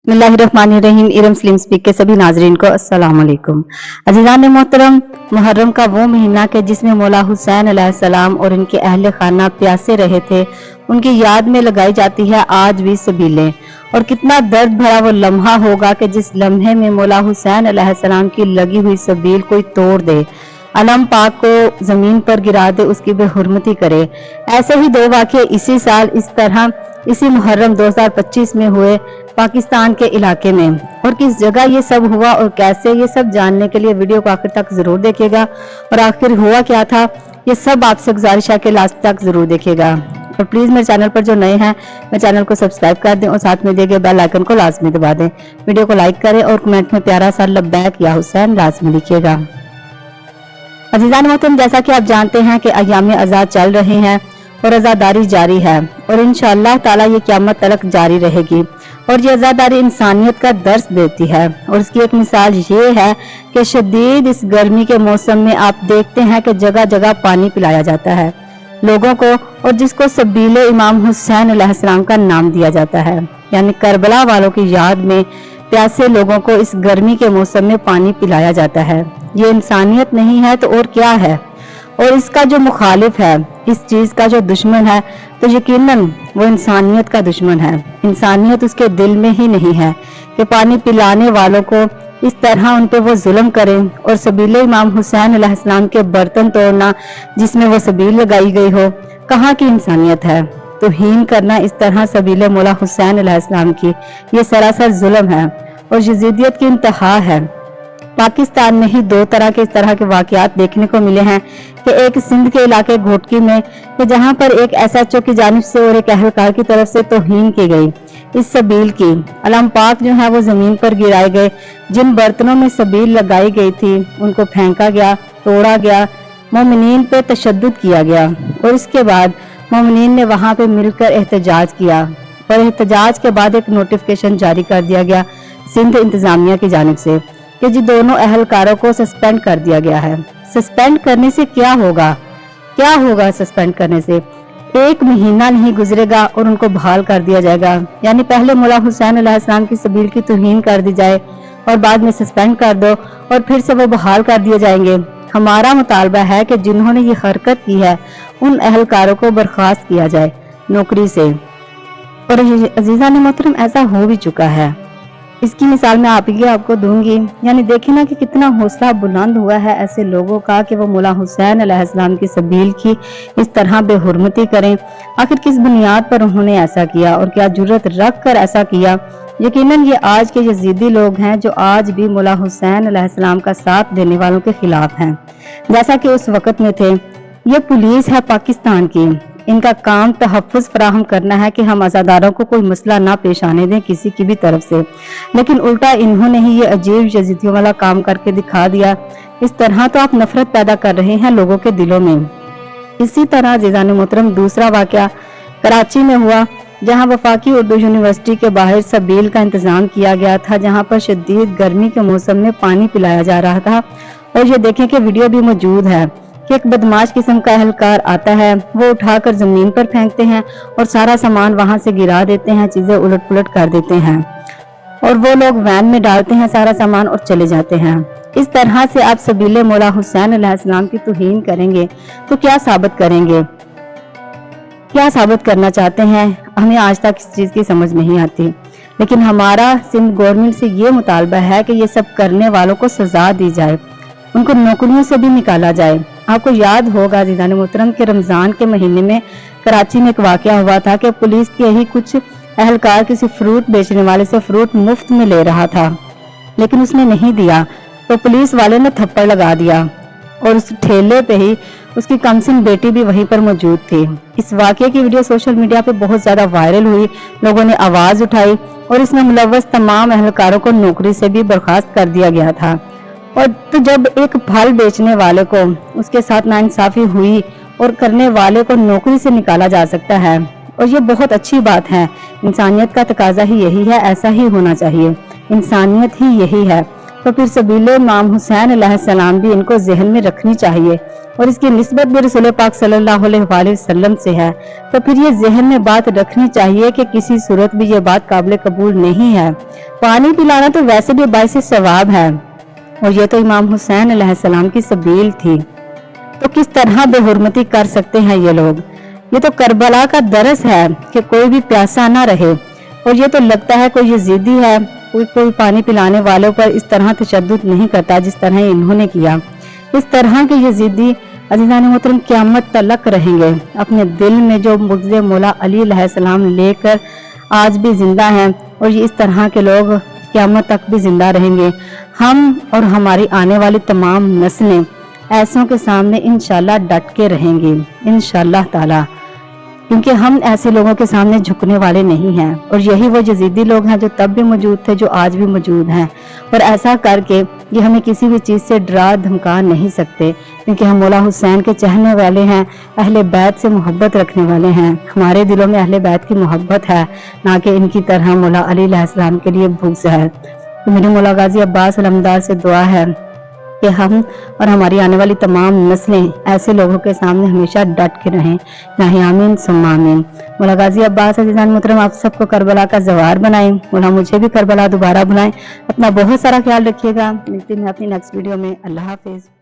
बिस्मिल्लाहिर्रहमानिर्रहीम। Iram slim speak के सभी नाजरीन को अस्सलाम वालेकुम। अज़ीज़ान मोहतरम, मुहर्रम का वो महीना के जिसमें मौला हुसैन अलैहिस्सलाम और इनके अहले खाना प्यासे रहे थे, उनकी याद में लगाई जाती है आज भी सबीलें। और कितना दर्द भरा वो लम्हा होगा कि जिस लम्हे में मौला हुसैन अलैहिस्सलाम की लगी हुई सबील कोई तोड़ दे, अलम पाक को जमीन पर गिरा दे, उसकी बेहुरमती करे। ऐसे ही दो वाक़े इसी साल इस तरह इसी मुहर्रम 2025 में हुए पाकिस्तान के इलाके में। और किस जगह ये सब हुआ और कैसे, ये सब जानने के लिए वीडियो को आखिर तक जरूर देखिएगा। और आखिर हुआ क्या था, ये सब आपसे गुजारिश है कि लास्ट तक जरूर देखिएगा। और प्लीज मेरे चैनल पर जो नए हैं, मेरे चैनल को सब्सक्राइब कर दें और साथ में दिए गए बेल आइकन को लाजमी दबा दें। वीडियो को लाइक करें और कमेंट में प्यारा सा लब्बैक या हुसैन लाजमी लिखिएगा। अज़ीज़ान मोहतरम, जैसा कि आप जानते हैं कि अय्याम आज़ाद चल रहे हैं और आज़ादारी जारी है और इंशाअल्लाह ताला ये क़यामत तक जारी रहेगी। और ये आज़ादारी इंसानियत का दर्स देती है। और इसकी एक मिसाल ये है कि शदीद इस गर्मी के मौसम में आप देखते हैं कि जगह जगह पानी पिलाया जाता है लोगों को, और जिसको सबीले इमाम हुसैन अलैहिस्सलाम का नाम दिया जाता है। यानी करबला वालों की याद में प्यासे लोगों को इस गर्मी के मौसम में पानी पिलाया जाता है। ये इंसानियत नहीं है तो और क्या है। और इसका जो मुखालिफ है, इस चीज का जो दुश्मन है, तो यकीनन वो इंसानियत का दुश्मन है। इंसानियत उसके दिल में ही नहीं है कि पानी पिलाने वालों को इस तरह उन पे वो जुल्म करें। और सबीले इमाम हुसैन अलैहिस्सलाम के बर्तन तोड़ना, जिसमें वो सबील लगाई गई हो, कहाँ की इंसानियत है। तो हीन करना इस तरह सबीले मौला हुसैन अलैहिस्सलाम की, ये सरासर जुल्म है और यजीदियत की इंतहा है। पाकिस्तान में ही दो तरह के इस तरह के वाकयात देखने को मिले हैं कि एक सिंध के इलाके घोटकी में, कि जहां पर एक SHO की जानिब से और एक अहलकार की तरफ से तौहीन की गई इस सबील की। अलम पाक जो है वो जमीन पर गिराए गए। जिन बर्तनों में सबील लगाई गई थी उनको फेंका गया, तोड़ा गया, मोमिनीन पे तशद्दुद किया गया। और इसके बाद मोमिनीन ने वहां पे मिलकर एहतजाज किया और एहतजाज के बाद एक नोटिफिकेशन जारी कर दिया गया सिंध इंतजामिया की जानिब से कि जी दोनों अहलकारों को सस्पेंड कर दिया गया है। सस्पेंड करने से क्या होगा, क्या होगा सस्पेंड करने से? एक महीना नहीं गुजरेगा और उनको बहाल कर दिया जाएगा। यानी पहले मौला हुसैन अलैहिस्सलाम की सबील की तौहीन कर दी जाए और बाद में सस्पेंड कर दो और फिर से वो बहाल कर दिए जाएंगे। हमारा मुतालबा है कि जिन्होंने ये हरकत की है उन अहलकारों को बर्खास्त किया जाए नौकरी से। और अजीज़ान मोहतरम, ऐसा हो भी चुका है। इसकी मिसाल मैं आपको दूंगी। यानी देखें ना कि कितना हौसला बुलंद हुआ है ऐसे लोगों का कि वो मौला हुसैन अलैहिस्सलाम की सबील की इस तरह बेहुरमती करें। आखिर किस बुनियाद पर उन्होंने ऐसा किया और क्या जुर्रत रख कर ऐसा किया? यकीनन ये आज के यजीदी लोग हैं जो आज भी मौला हुसैन अलैहिस्सलाम का साथ देने वालों के खिलाफ हैं, जैसा कि उस वक्त में थे। ये पुलिस है पाकिस्तान की, इनका काम तहफ़्फ़ुज़ फराहम करना है कि हम आज़ादारों को कोई मसला ना पेश आने दें किसी की भी तरफ से। लेकिन उल्टा इन्होंने ही ये अजीब यजीदियों वाला काम करके दिखा दिया। इस तरह तो आप नफरत पैदा कर रहे हैं लोगों के दिलों में। इसी तरह अज़ीज़ान मोहतरम, दूसरा वाक़या कराची में हुआ, जहां वफाकी उर्दू यूनिवर्सिटी के बाहर सबील का इंतजाम किया गया था, जहां पर शदीद गर्मी के मौसम में पानी पिलाया जा रहा था। और ये देखें कि वीडियो भी मौजूद है कि एक बदमाश किस्म का अहलकार आता है, वो उठाकर जमीन पर फेंकते हैं और सारा सामान वहां से गिरा देते हैं, चीजें उलट पुलट कर देते हैं और वो लोग वैन में डालते हैं सारा सामान और चले जाते हैं। इस तरह से आप सबीले मौला हुसैन अलैहिस्सलाम की तौहीन करेंगे तो क्या साबित करेंगे, क्या साबित करना चाहते हैं? हमें आज तक इस चीज की समझ नहीं आती। लेकिन हमारा सिंध गवर्नमेंट से ये मुतालबा है कि ये सब करने वालों को सजा दी जाए, उनको नौकरियों से भी निकाला जाए। आपको याद होगा अज़ीज़ान मोहतरम के रमजान के महीने में कराची में एक वाकया हुआ था कि पुलिस के ही कुछ अहलकार किसी फ्रूट बेचने वाले से फ्रूट मुफ्त में ले रहा था, लेकिन उसने नहीं दिया तो पुलिस वाले ने थप्पड़ लगा दिया और उस ठेले पे ही उसकी कमसिन बेटी भी वहीं पर मौजूद थी। इस वाकये की वीडियो सोशल मीडिया पे बहुत ज्यादा वायरल हुई, लोगों ने आवाज उठाई और इसमें मुलव्वस तमाम अहलकारों को नौकरी से भी बर्खास्त कर दिया गया था। और तो जब एक फल बेचने वाले को उसके साथ नाइंसाफी हुई और करने वाले को नौकरी से निकाला जा सकता है, और ये बहुत अच्छी बात है। इंसानियत का तकाजा ही यही है, ऐसा ही होना चाहिए। इंसानियत ही यही है। तो फिर सबीले इमाम हुसैन अलैहिस्सलाम भी इनको जहन में रखनी चाहिए और इसकी निस्बत भी रसूल पाक सल्लल्लाहु अलैहि वसल्लम से है। तो फिर ये जहन में बात रखनी चाहिए कि किसी सूरत भी ये बात काबिल कबूल नहीं है। पानी पिलाना तो वैसे भी बाइस सवाब है और ये तो इमाम हुसैन अलैहिस्सलाम की सबील थी, तो किस तरह बेहुरमती कर सकते हैं ये लोग। ये तो करबला का दरस है कि कोई भी प्यासा ना रहे और ये तो लगता है कोई यजीदी है, कोई पानी पिलाने वालों पर इस तरह तशद्दुद नहीं करता जिस तरह इन्होंने किया। इस तरह के यजीदी अज़ीज़ान मोहतरम क़यामत तलक रहेंगे। अपने दिल में जो मुग़्ज़े मौला अली अलैहिस्सलाम लेकर आज भी जिंदा हैं और ये इस तरह के लोग क़यामत तक भी जिंदा रहेंगे। हम और हमारी आने वाली तमाम नस्लें ऐसों के सामने इंशाल्लाह डट के रहेंगे इंशाल्लाह ताला, क्योंकि हम ऐसे लोगों के सामने झुकने वाले नहीं हैं। और यही वो यजीदी लोग हैं जो तब भी मौजूद थे, जो आज भी मौजूद हैं। और ऐसा करके ये हमें किसी भी चीज़ से डरा धमका नहीं सकते, क्योंकि हम मौला हुसैन के चाहने वाले हैं, अहले बैत से मोहब्बत रखने वाले हैं। हमारे दिलों में अहले बैत की मोहब्बत है, ना कि इनकी तरह मौला अली अलैहिस्सलाम के लिए बुग़्ज़ है। तो मेरे मौला गाजी अब्बास अलमदार से दुआ है कि हम और हमारी आने वाली तमाम नस्लें ऐसे लोगों के सामने हमेशा डट के रहें। नहीं आमीन सुम्मा आमीन। मौला गाजी अब्बास अज़ीज़ान मोहतरम आप सबको करबला का ज़वार बनाएं, मौला मुझे भी करबला दोबारा बुलाएं। अपना बहुत सारा ख्याल रखिएगा। मिलती हूँ अपनी नेक्स्ट वीडियो में। अल्लाह हाफिज़।